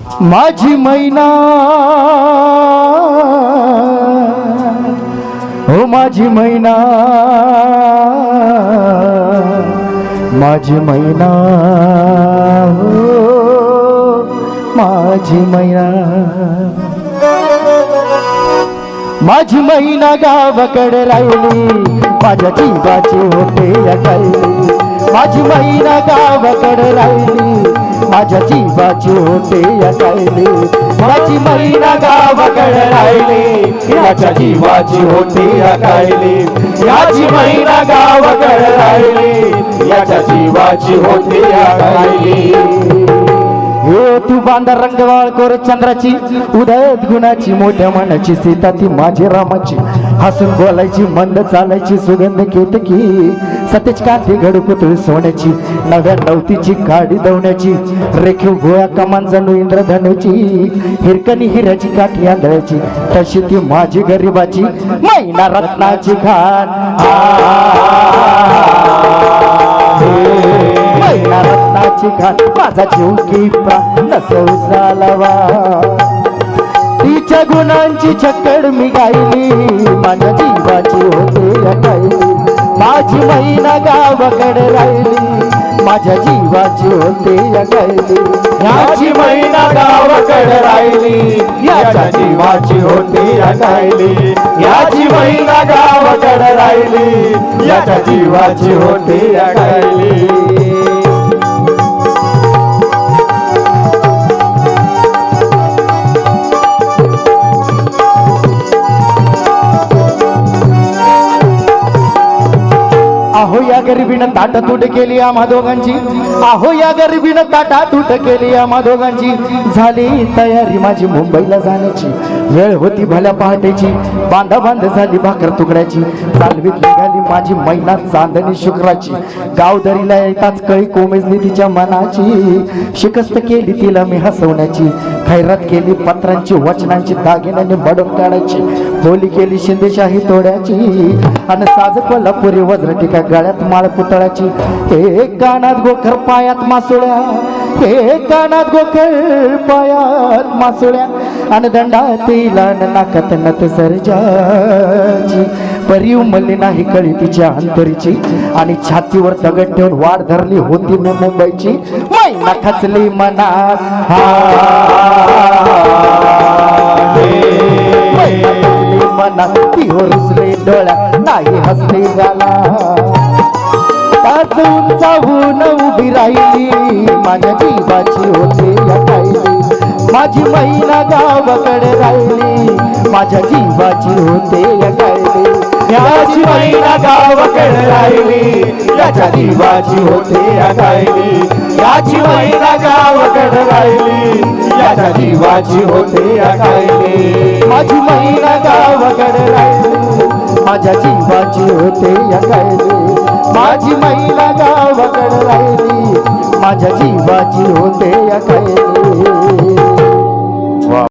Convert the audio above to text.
माझी मैना हो माझी मैना माझी मैना हो माझी मैना माझी मैना गावाकडे राहिली माझ्या जीवाची होते अकाली माझी मैना गावाकडे राहिली माझ्या जीवाची होते अकाली माझी मैना गावाकडे राहिली माझ्या जीवाची होते अकाली याची मैना गावाकडे राहिली याच्या जीवाची होते अकाली हे तू बांधा रंगवाळ कोर चंद्राची उदयत गुणाची मोठ्या मनाची सीता ती माझी रामाची हसून बोलायची मंद चालायची सुगंध केतकी सतेज काठी घडू पुतळी सोन्याची नव्या नवतीची काडी दवण्याची रेखीव गोळा कमान जणू इंद्रधनुची हिरकणी हिऱ्याची काठी आंधळ्याची तशी ती माझी गरिबाची मैना रत्नाची खान मैना रत्नाची खान माझा जीव की प्राण नसऊ चालवा तिच्या गुणांची छक्कड मी गायली माझ्या जीवाची होते अकाली माझी मैना गावाकडे राहिली माझ्या जीवाची होते अकाली याची मैना गावाकडे राहिली याच्या जीवाची होती अकाली याची मैना गावाकडे राहिली याच्या जीवाची होती अकाली अहो या गरिबीनं ताटा तूट केली आम्हा दोघांची अहो या गरिबीनं ताटा तूट केली आम्हा दोघांची झाली तयारी माझी मुंबईला जाण्याची वेळ होती भल्या पहाटेची बांधा बांध झाली भाकर तुकड्याची चालवीत निघाली माझी मैना चांदणी शुक्राची गावदरीला येताच कळी कोमेजली तिच्या मनाची शिकस्त केली तिला मी हसवण्याची खैरात केली पत्रांची वचनांची दागिन्याने बडून काढायची बोली केली शिंदेशाही तोड्याची आणि साज कोल्हापुरी वज्र टिका गळ्यात माळ पुतळाची हे कानात गोखर पायात मासोळ्या हे कानात गोखर पायात मासोळ्या आणि दंडात नाकात नत सरजाची परी उमलली नाही कळी तिच्या अंतरीची आणि छातीवर दगड ठेवून वाढ धरली होती मी मुंबईची मैना खचली मनात मनात ती रुसली डोळ्या नाही हसली गाला उंचावून उभी राहिली माझ्या जीवाची होते अकाली माझी मैना गावाकडे राहिली माझ्या जीवाची होते अकाली याची मैना गावाकडे राहिली याच्या जीवाची होते अकाली याची मैना गावाकडे राहिली याच्या जीवाची होते अकाली माझी मैना गावाकडे राहिली माझ्या जीवाची होते अकाली माझी मैना गावाकडे राहिली माझ्या जीवाची होते अकाली